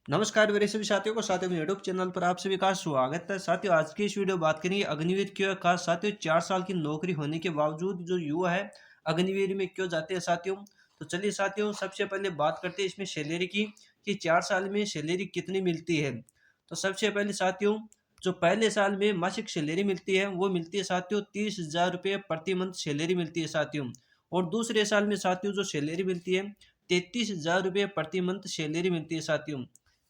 नमस्कार मेरे सभी साथियों को साथियों के यूट्यूब चैनल पर आप सभी का स्वागत है। साथियों आज की इस वीडियो बात करेंगे अग्निवीर क्यों का। साथियों 4 साल की नौकरी होने के बावजूद जो युवा है अग्निवीर में क्यों जाते हैं साथियों। तो चलिए साथियों सबसे पहले बात करते हैं इसमें सैलरी की कि 4 साल में सैलरी कितनी मिलती है। तो सबसे पहले साथियों जो पहले साल में मासिक सैलरी मिलती है वो मिलती है साथियों 30,000 रुपये प्रति मंथ सैलरी मिलती है साथियों। और दूसरे साल में साथियों जो सैलरी मिलती है 33,000 रुपये प्रति मंथ सैलरी मिलती है साथियों।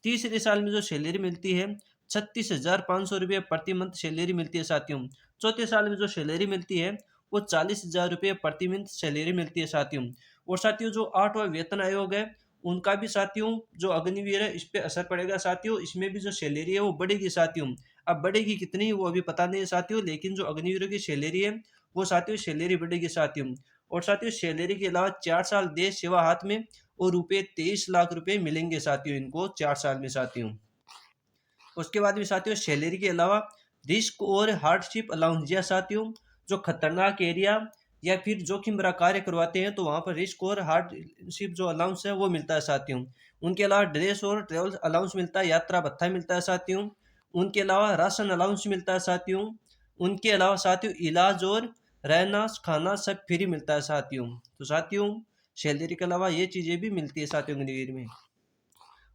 तीसरे साल में जो सैलरी मिलती है 36,500 रुपये प्रति मंथ सैलरी मिलती है साथियों। चौथे साल में जो सैलरी मिलती है वो 40,000 रुपये प्रति मंथ सैलरी मिलती है साथियों। और साथियों जो 8वां वेतन आयोग है उनका भी साथियों जो अग्निवीर है इस पे असर पड़ेगा साथियों। इसमें भी जो सैलरी है वो बढ़ेगी साथियों। अब बढ़ेगी कितनी वो अभी पता नहीं है साथियों, लेकिन जो अग्निवीरों की सैलरी है वो साथियों सैलरी बढ़ेगी साथियों। और साथियों सैलरी के अलावा 4 साल देश सेवा हाथ में और रुपये 23 लाख रुपए मिलेंगे साथियों इनको 4 साल में साथियों। उसके बाद भी साथियों सैलरी के अलावा रिस्क और हार्डशिप अलाउंस या साथियों जो खतरनाक एरिया या फिर जोखिम भरा कार्य करवाते हैं तो वहाँ पर रिस्क और हार्डशिप जो अलाउंस है वो मिलता है साथियों। उनके अलावा ड्रेस और ट्रेवल अलाउंस मिलता है, यात्रा भत्ता मिलता है साथियों। उनके अलावा राशन अलाउंस मिलता है साथियों। उनके अलावा साथियों इलाज और रहना खाना सब फ्री मिलता है साथियों। तो साथियों सैलरी के अलावा ये चीज़ें भी मिलती है साथियों अग्निवीर में।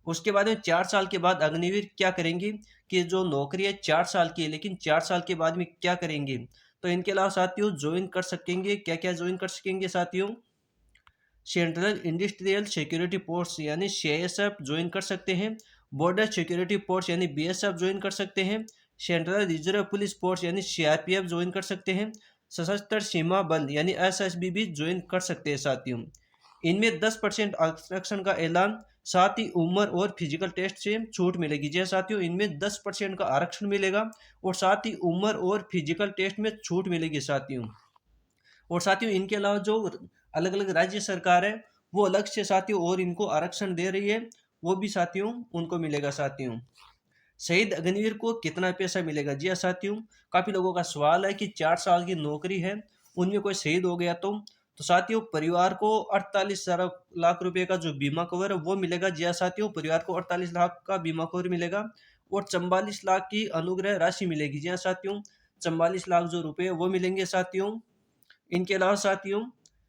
उसके बाद में 4 साल के बाद अग्निवीर क्या करेंगे कि जो नौकरी है 4 साल की है, लेकिन 4 साल के बाद में क्या करेंगे। तो इनके अलावा साथियों ज्वाइन कर सकेंगे, क्या क्या ज्वाइन कर सकेंगे साथियों। सेंट्रल इंडस्ट्रियल सिक्योरिटी फोर्स यानी सीआईएसएफ ज्वाइन कर सकते हैं। बॉर्डर सिक्योरिटी फोर्स यानी बीएसएफ ज्वाइन कर सकते हैं। सेंट्रल रिजर्व पुलिस फोर्स यानी सीआरपीएफ ज्वाइन कर सकते हैं। सशस्त्र सीमा बल यानी एसएसबी भी ज्वाइन कर सकते हैं साथियों। इनमें 10% आरक्षण का ऐलान, साथ ही उम्र और फिजिकल टेस्ट से छूट मिलेगी। जी हाँ साथियों इनमें 10% का आरक्षण मिलेगा और साथ ही उम्र और फिजिकल टेस्ट में छूट मिलेगी साथियों। और साथियों इनके अलावा जो अलग अलग राज्य सरकार है वो अलग से साथियों और इनको आरक्षण दे रही है, वो भी साथियों उनको मिलेगा साथियों। शहीद अग्निवीर को कितना पैसा मिलेगा। जी हाँ साथियों काफी लोगों का सवाल है कि 4 साल की नौकरी है उनमें कोई शहीद हो गया तो साथियों परिवार को 48 लाख रुपए का जो बीमा कवर है वो मिलेगा। जी हाँ साथियों परिवार को 48 लाख का बीमा कवर मिलेगा और 44 लाख की अनुग्रह राशि मिलेगी। जी हाँ साथियों 44 लाख जो रुपए वो मिलेंगे साथियों। इनके अलावा साथियों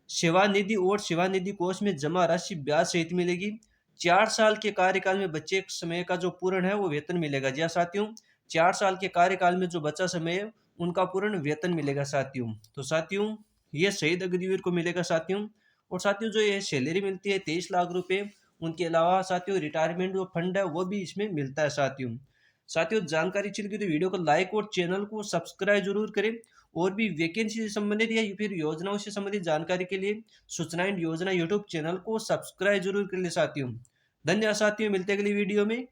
सेवानिधि और सेवानिधि कोष में जमा राशि ब्याज सहित मिलेगी। 4 साल के कार्यकाल में बचे समय का जो पूर्ण है वो वेतन मिलेगा। जी हाँ साथियों 4 साल के कार्यकाल में जो बचा समय है उनका पूर्ण वेतन मिलेगा साथियों। तो साथियों ये शहीद अग्निवीर को मिलेगा साथियों। और साथियों जो ये सैलरी मिलती है 23 लाख रुपए, उनके अलावा साथियों रिटायरमेंट जो फंड है वो भी इसमें मिलता है साथियों। साथियों जानकारी अच्छी लगी तो वीडियो को लाइक और चैनल को सब्सक्राइब जरूर करें। और भी वैकेंसी से संबंधित या फिर योजनाओं से संबंधित जानकारी के लिए सूचना एंड योजना यूट्यूब चैनल को सब्सक्राइब जरूर कर ले साथियों। धन्यवाद साथियों, मिलते हैं अगली वीडियो में।